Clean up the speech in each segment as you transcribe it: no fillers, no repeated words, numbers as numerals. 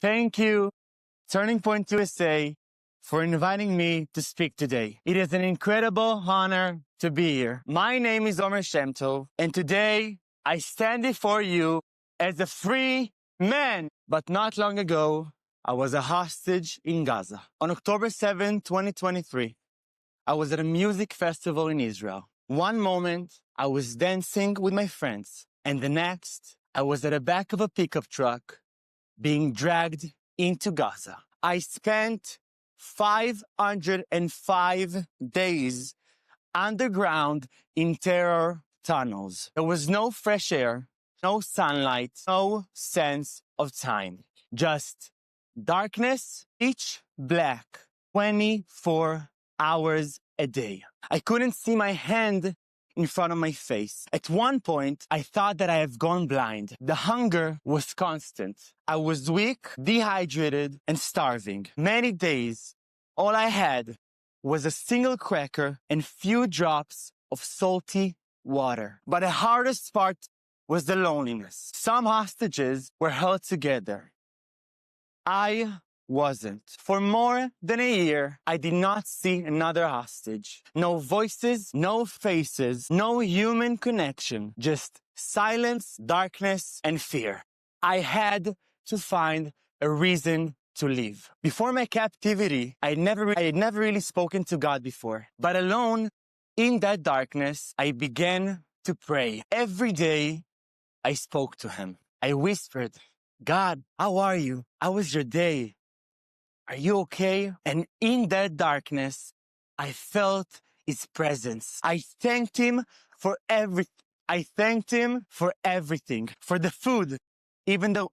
Thank you, Turning Point USA, for inviting me to speak today. It is an incredible honor to be here. My name is Omer Shemtov, and today I stand before you as a free man. But not long ago, I was a hostage in Gaza. On October 7, 2023, I was at a music festival in Israel. One moment, I was dancing with my friends, and the next, I was at the back of a pickup truck being dragged into Gaza. I spent 505 days underground in terror tunnels. There was no fresh air, no sunlight, no sense of time. Just darkness, pitch black, 24 hours a day. I couldn't see my hand in front of my face. At one point, I thought that I have gone blind. The hunger was constant. I was weak, dehydrated, and starving. Many days, all I had was a single cracker and few drops of salty water. But the hardest part was the loneliness. Some hostages were held together. I wasn't. For more than a year, I did not see another hostage. No voices, no faces, no human connection. Just silence, darkness, and fear. I had to find a reason to live. Before my captivity, I had never really spoken to God before. But alone, in that darkness, I began to pray. Every day, I spoke to Him. I whispered, God, how are you? How was your day? Are you okay? And in that darkness, I felt His presence. I thanked Him for everything. For the food, even though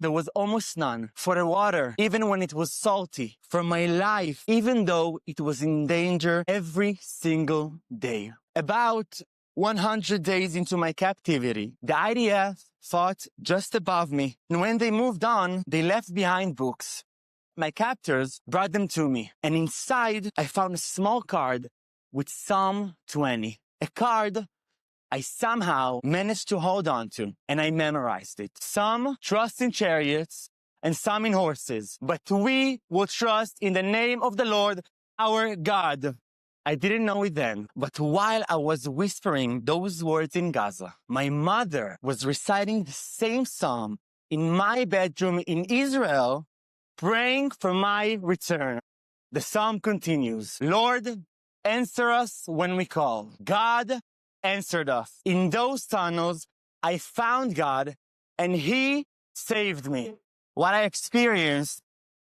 there was almost none. For the water, even when it was salty. For my life, even though it was in danger every single day. About 100 days into my captivity, the IDF fought just above me. And when they moved on, they left behind books. My captors brought them to me, and inside I found a small card with Psalm 20. A card I somehow managed to hold on to, and I memorized it. Some trust in chariots and some in horses, but we will trust in the name of the Lord our God. I didn't know it then, but while I was whispering those words in Gaza, my mother was reciting the same psalm in my bedroom in Israel, praying for my return. The psalm continues, Lord, answer us when we call. God answered us. In those tunnels, I found God, and He saved me. What I experienced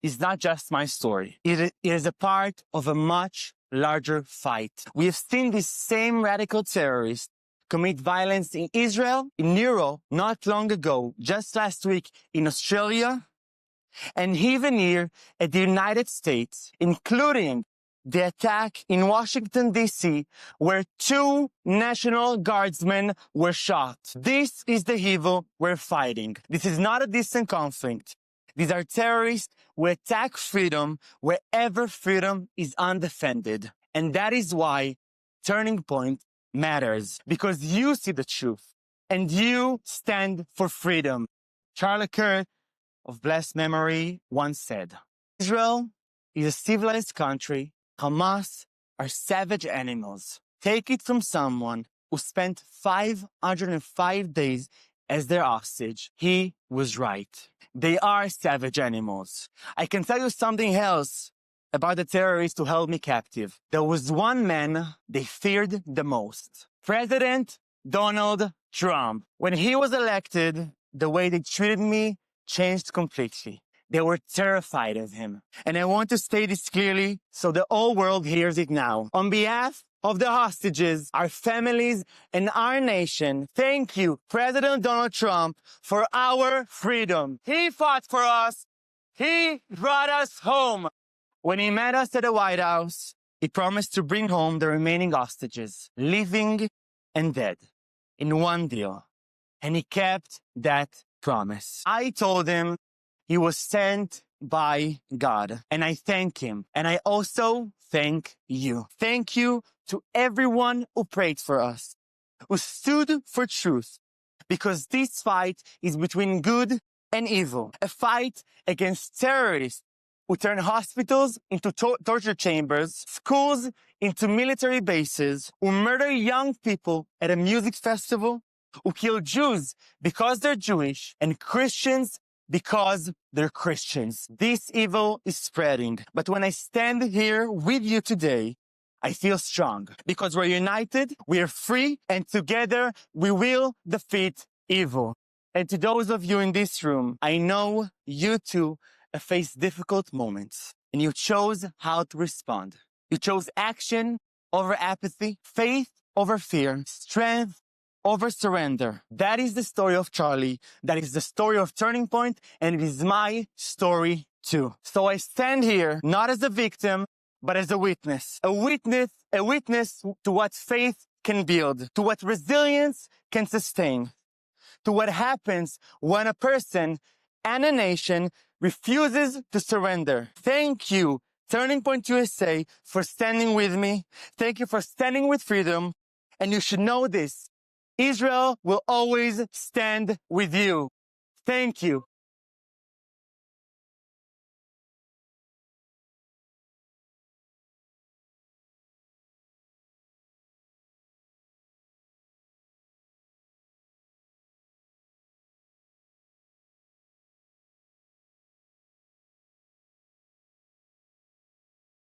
is not just my story. It is a part of a much larger fight. We have seen these same radical terrorists commit violence in Israel, in Europe, not long ago, just last week in Australia, and even here at the United States, including the attack in Washington, D.C., where 2 National Guardsmen were shot. This is the evil we're fighting. This is not a distant conflict. These are terrorists who attack freedom wherever freedom is undefended. And that is why Turning Point matters, because you see the truth and you stand for freedom. Charlie Kirk, of blessed memory, once said, Israel is a civilized country. Hamas are savage animals. Take it from someone who spent 505 days as their hostage. He was right. They are savage animals. I can tell you something else about the terrorists who held me captive. There was one man they feared the most. President Donald Trump. When he was elected, the way they treated me changed completely. They were terrified of him. And I want to state this clearly so the whole world hears it now. On behalf of the hostages, our families, and our nation, thank you, President Donald Trump, for our freedom. He fought for us. He brought us home. When he met us at the White House, he promised to bring home the remaining hostages, living and dead, in one deal. And he kept that promise. I told him he was sent by God, and I thank him. And I also thank you. Thank you to everyone who prayed for us, who stood for truth, because this fight is between good and evil. A fight against terrorists who turn hospitals into torture chambers, schools into military bases, who murder young people at a music festival, who kill Jews because they're Jewish, and Christians because they're Christians. This evil is spreading. But when I stand here with you today, I feel strong because we're united, we're free, and together we will defeat evil. And to those of you in this room, I know you too have faced difficult moments, and you chose how to respond. You chose action over apathy, faith over fear, strength over surrender. That is the story of Charlie. That is the story of Turning Point, and it is my story too. So I stand here not as a victim, but as a witness to what faith can build, to what resilience can sustain, to what happens when a person and a nation refuses to surrender. Thank you, Turning Point USA, for standing with me. Thank you for standing with freedom. And you should know this: Israel will always stand with you. Thank you.